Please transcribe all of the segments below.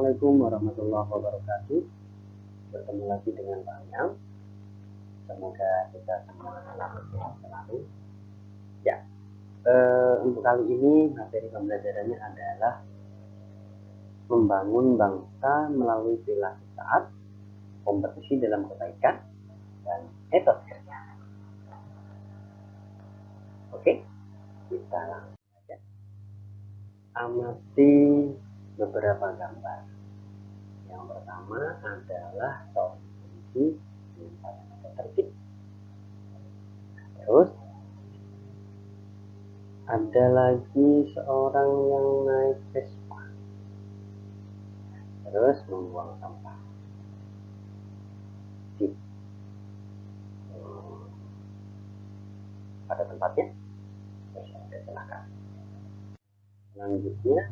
Assalamualaikum warahmatullahi wabarakatuh. Bertemu lagi dengan Pak Yang. Semoga kita semua selalu sehat selalu. Ya, untuk kali ini materi pembelajarannya adalah membangun bangsa melalui perilaku taat, kompetisi dalam kebaikan, dan etos kerja. Oke, kita langsung saja. Amati beberapa gambar. Yang pertama adalah seorang polisi dengan kacamata tertib. Terus ada lagi seorang yang naik Vespa, terus membuang sampah di pada tempatnya. Terus ada kecelakaan. Selanjutnya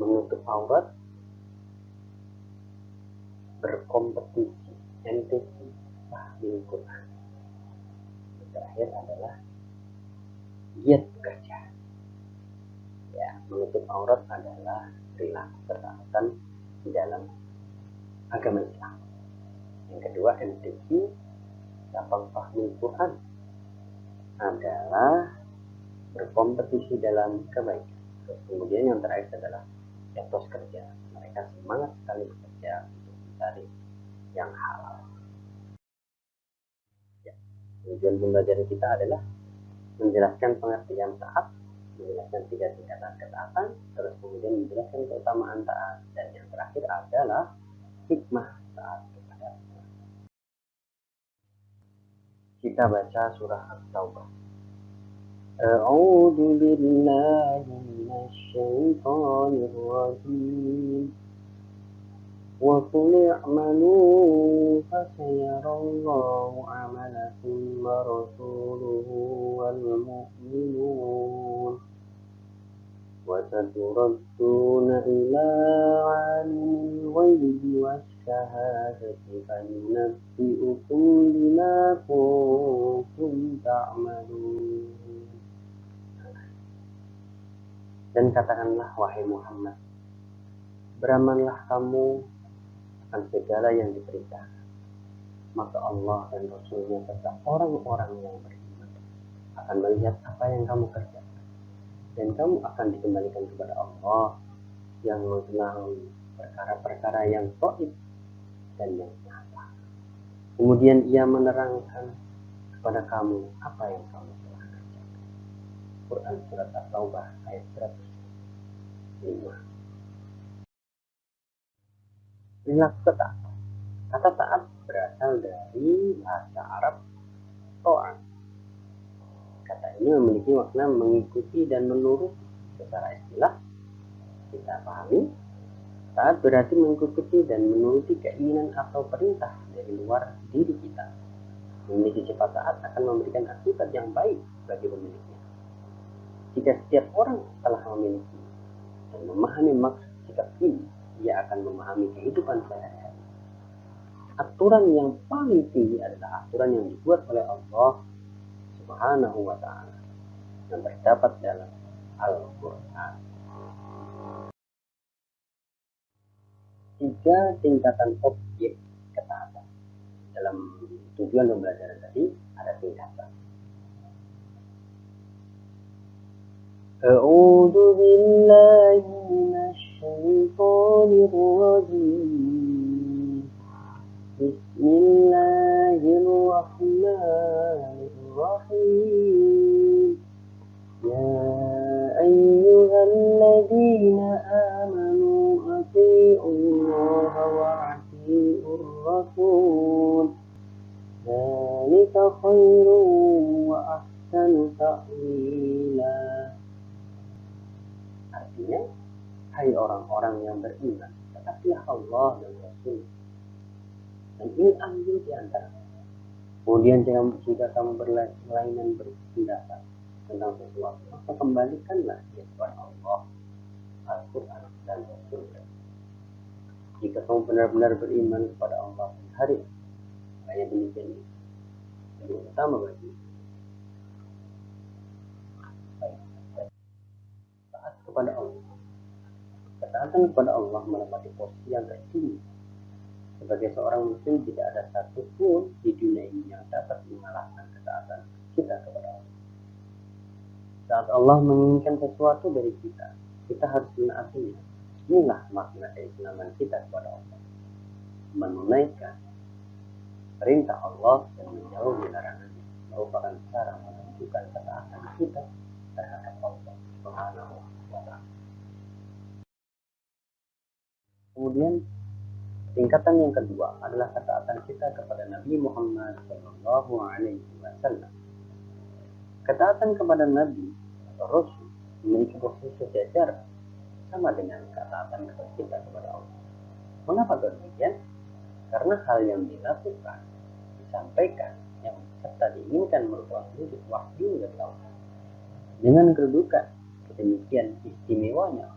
menutup aurat, berkompetisi, MTQ, tahfidz Quran. Terakhir adalah giat bekerja. Ya, menutup aurat adalah perilaku ketaatan di dalam agama Islam. Yang kedua, MTQ, tahfidz Quran, adalah berkompetisi dalam kebaikan. Terus kemudian yang terakhir adalah etos kerja. Mereka semangat sekali bekerja untuk mencari yang halal. Ya. Tujuan pembelajaran kita adalah menjelaskan pengertian taat, menjelaskan 3 tingkatan ketaatan, terus kemudian menjelaskan keutamaan taat, dan yang terakhir adalah hikmah taat kepada Allah. Kita baca surah At-Taubah. A'udzu billahi minasyaitonir rajim. Wa qul i'malu fasayarallahu 'amalakum wa rasuluhu wal mu'minun wa saturadduna ila 'alimil ghaibi wasyahadati fayunabbi'ukum bima kuntum ta'malun. Dan katakanlah, wahai Muhammad, beramallah kamu akan segala yang diperintahkan, maka Allah dan Rasulnya serta orang-orang yang beriman akan melihat apa yang kamu kerjakan, dan kamu akan dikembalikan kepada Allah yang mengetahui perkara-perkara yang gaib dan yang nyata. Kemudian Ia menerangkan kepada kamu apa yang kamu telah kerjakan. Quran surat At-Taubah ayat 105. Perilaku taat. Kata taat berasal dari bahasa Arab ta'at. Kata ini memiliki makna mengikuti dan menurut. Secara istilah kita pahami, taat berarti mengikuti dan menuruti keinginan atau perintah dari luar diri kita. Memiliki sifat taat akan memberikan akibat yang baik bagi pemiliknya. Jika setiap orang telah memiliki dan memahami maksud sikap ini, ia akan memahami kehidupan sehari-hari. Aturan yang paling tinggi adalah aturan yang dibuat oleh Allah Subhanahu wa ta'ala yang terdapat dalam Al-Quran. 3 tingkatan objek ketaatan. Dalam tujuan pembelajaran tadi ada tingkatan. A'udzu billahi minasyaitonir rajim. Bismillahirrahmanirrahim. Ya ayyuhalladzina amanu atii'ullaha wa atii'ur rasul. Dzalika khairun wa ahsanu ta'wila. Artinya, hai orang-orang yang beriman, taatilah Allah dan Rasul. Dan ini ambil di antara. Kemudian jika kamu berlainan berpendapat tentang sesuatu, maka kembalikanlah dia kepada Allah, Al-Quran dan Rasul. Jika kamu benar-benar beriman kepada Allah dan hari hanya demikian ini lebih utama bagi baik taat kepada Allah, Ketaatan kepada Allah menempati posisi yang tertinggi. Sebagai seorang muslim, tidak ada satupun di dunia ini yang dapat mengalahkan ketaatan kita kepada Allah. Saat Allah menginginkan sesuatu dari kita, kita harus menaatinya. Inilah makna keislaman kita kepada Allah. Menunaikan perintah Allah dan menjauhi larangannya merupakan cara menunjukkan ketaatan kita terhadap Allah Subhanahu wa Ta'ala. Kemudian tingkatan yang kedua adalah ketaatan kita kepada Nabi Muhammad SAW. Ketaatan kepada Nabi atau Rasul memiliki posisi sejajar sama dengan ketaatan kita kepada Allah. Mengapa demikian? Karena hal yang dilakukan, disampaikan, yang serta diinginkan merupakan wujud wahyu dari Allah. Dengan kedudukan demikian istimewanya,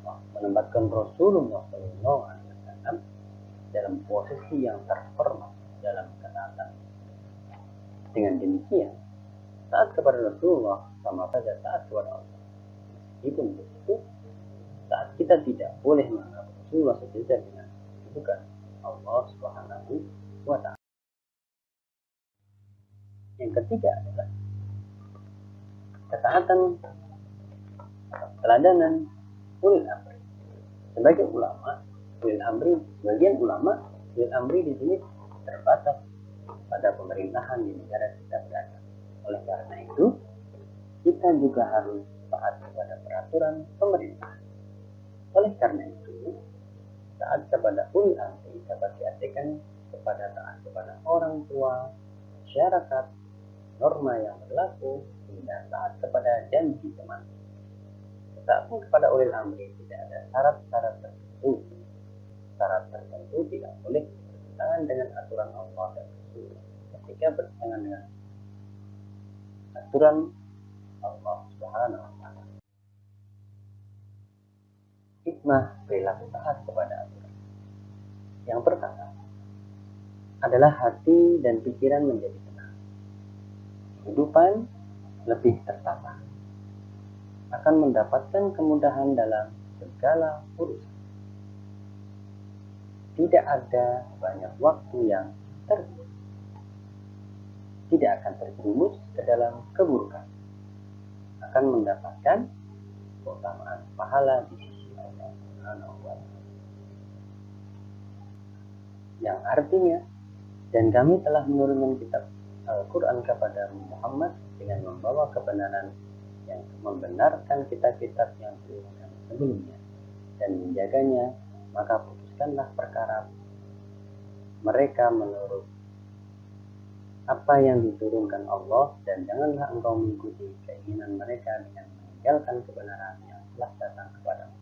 Allah menempatkan Rasulullah SAW dalam posisi yang terhormat dalam ketaatan. Dengan demikian, taat kepada Rasulullah sama saja taat kepada Allah. Meskipun begitu, saat kita tidak boleh menganggap Rasulullah sejajar dengan kedudukan Allah Subhanahu wa Ta'ala. Yang ketiga adalah ketaatan teladanan ulil amri. Sebagian ulama ulil amri di sini terbatas pada pemerintahan di negara kita berada. Oleh karena itu, kita juga harus taat kepada peraturan pemerintah. Oleh karena itu, taat kepada ulil amri dapat diartikan kepada taat kepada orang tua, masyarakat, norma yang berlaku, hingga taat kepada janji teman. Ketaatan kepada ulil amri tidak ada syarat-syarat tertentu. Syarat tertentu tidak boleh bertentangan dengan aturan Allah dan Rasul. Ketika bertentangan dengan aturan Allah Subhanahu wa Ta'ala. Hikmah perilaku taat kepada aturan. Yang pertama adalah hati dan pikiran menjadi tenang. Kehidupan lebih tertata. Akan mendapatkan kemudahan dalam segala urusan. Tidak ada banyak waktu yang terbuang. Tidak akan terjerumus ke dalam keburukan. Akan mendapatkan keutamaan pahala di sisi Allah Subhanahu wa Ta'ala. Yang artinya, dan kami telah menurunkan kitab Al-Quran kepada Muhammad dengan membawa kebenaran yang membenarkan kitab-kitab yang diturunkan sebelumnya dan menjaganya, maka putuskanlah perkara mereka menurut apa yang diturunkan Allah, dan janganlah engkau mengikuti keinginan mereka dengan meninggalkan kebenaran yang telah datang kepadamu.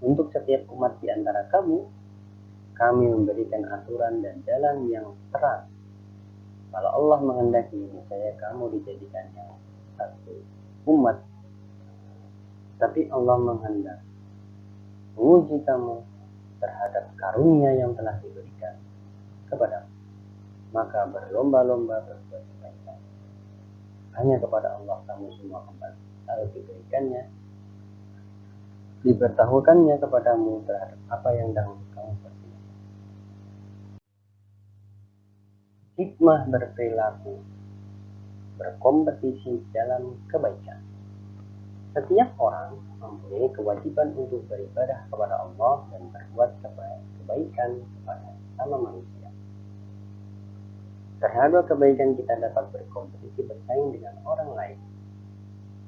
Untuk setiap umat di antara kamu, kami memberikan aturan dan jalan yang terang. Kalau Allah menghendaki, niscaya kamu dijadikannya satu umat. Tapi Allah menghendaki menguji kamu terhadap karunia yang telah diberikan kepadamu. Maka berlomba-lomba berbuat kebaikan. Hanya kepada Allah kamu semua kembali. Lalu diberikannya, diberitahukannya kepadamu terhadap apa yang dahulu kamu perbuat. Hikmah berperilaku, berkompetisi dalam kebaikan. Setiap orang mempunyai kewajiban untuk beribadah kepada Allah dan berbuat kebaikan kepada sama manusia. Terhadap kebaikan kita dapat berkompetisi bersaing dengan orang lain.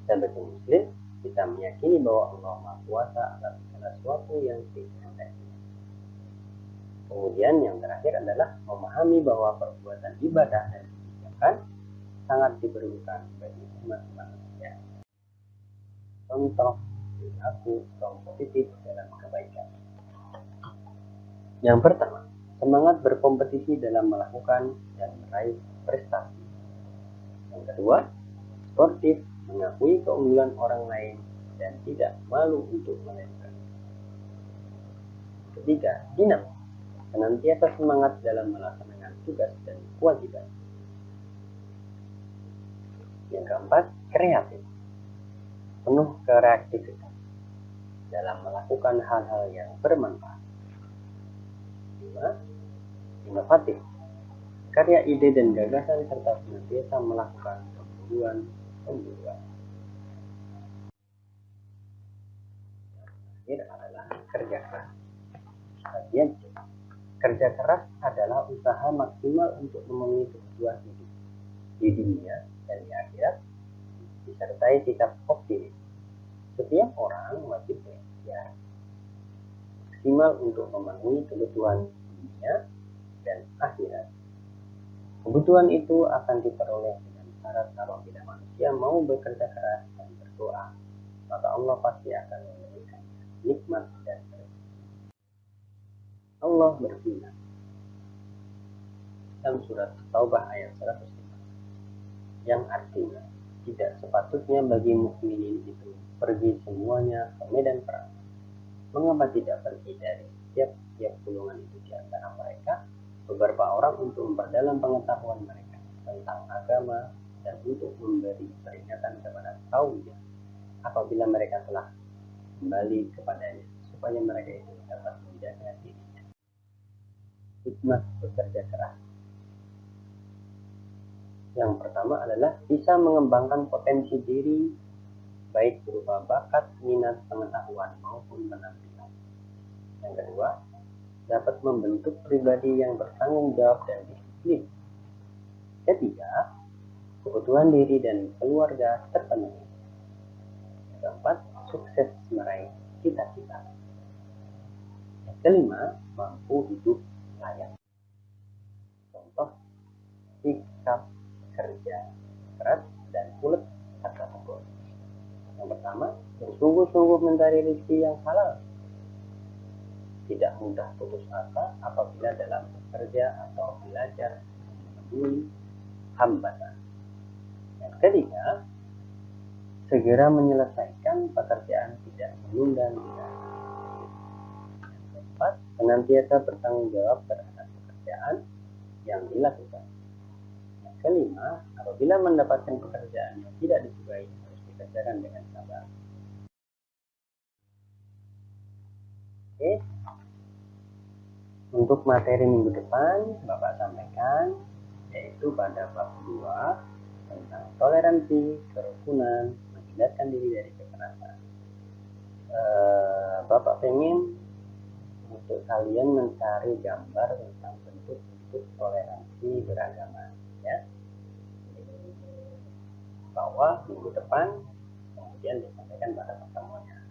Sebagai muslim, kita meyakini bahwa Allah Maha Kuasa atas segala sesuatu yang dikehendakinya. Kemudian yang terakhir adalah memahami bahwa perbuatan ibadah dan kebijakan sangat diperlukan bagi umat manusia. Contoh perilaku kaum positif dalam kebaikan. Yang pertama, semangat berkompetisi dalam melakukan dan meraih prestasi. Yang kedua, sportif, mengakui keunggulan orang lain dan tidak malu untuk melakukan. Ketiga, dinamis, senantiasa semangat dalam melaksanakan tugas dan kewajiban. Yang keempat, kreatif, penuh kreativitas. dalam melakukan hal-hal yang bermanfaat. 5. Inovatif, karya ide dan gagasan serta senantiasa melakukan pemburuan. Terakhir adalah kerja keras. Bagian C. Kerja keras adalah usaha maksimal untuk memenuhi kebutuhan hidup di dunia dan di akhirat, disertai sikap optimis. Setiap orang wajib berikhtiar maksimal untuk memenuhi kebutuhan dunia dan akhirat. Kebutuhan itu akan diperoleh dengan syarat kalau tidak manusia mau bekerja keras dan berdoa, maka Allah pasti akan memberikan nikmat dan rezeki. Allah berfirman dalam surat Taubah ayat 105, yang artinya tidak sepatutnya bagi mukminin itu pergi semuanya ke medan perang. Mengapa tidak pergi dari tiap golongan itu di antara mereka beberapa orang untuk memperdalam pengetahuan mereka tentang agama dan untuk memberi peringatan kepada kaumnya apabila mereka telah kembali kepadanya, supaya mereka itu dapat menjaga dirinya. Hikmah bekerja keras. Yang pertama adalah bisa mengembangkan potensi diri, baik berupa bakat, minat, pengetahuan maupun penampilan. Yang kedua, dapat membentuk pribadi yang bertanggung jawab dan disiplin. Ketiga, kebutuhan diri dan keluarga terpenuhi. Yang keempat, sukses meraih cita-cita. Yang kelima, mampu hidup layak. Contoh sikap kerja keras dan ulet kata tegur. Yang pertama, bersungguh-sungguh mencari rezeki yang halal. Tidak mudah putus asa apabila dalam bekerja atau belajar menemui hambatan. Yang ketiga, segera menyelesaikan pekerjaan, tidak menunda-nunda. Yang keempat, senantiasa bertanggung jawab terhadap pekerjaan yang dilakukan. Yang kelima, apabila mendapatkan pekerjaan yang tidak disukai, harus dikerjakan dengan sabar. Oke, untuk materi minggu depan Bapak sampaikan yaitu pada bab 2 tentang toleransi, kerukunan, menghindarkan diri dari kekerasan. Bapak pengen untuk kalian mencari gambar tentang bentuk-bentuk toleransi beragama, ya. Bahwa minggu depan kemudian disampaikan pada pertemuannya.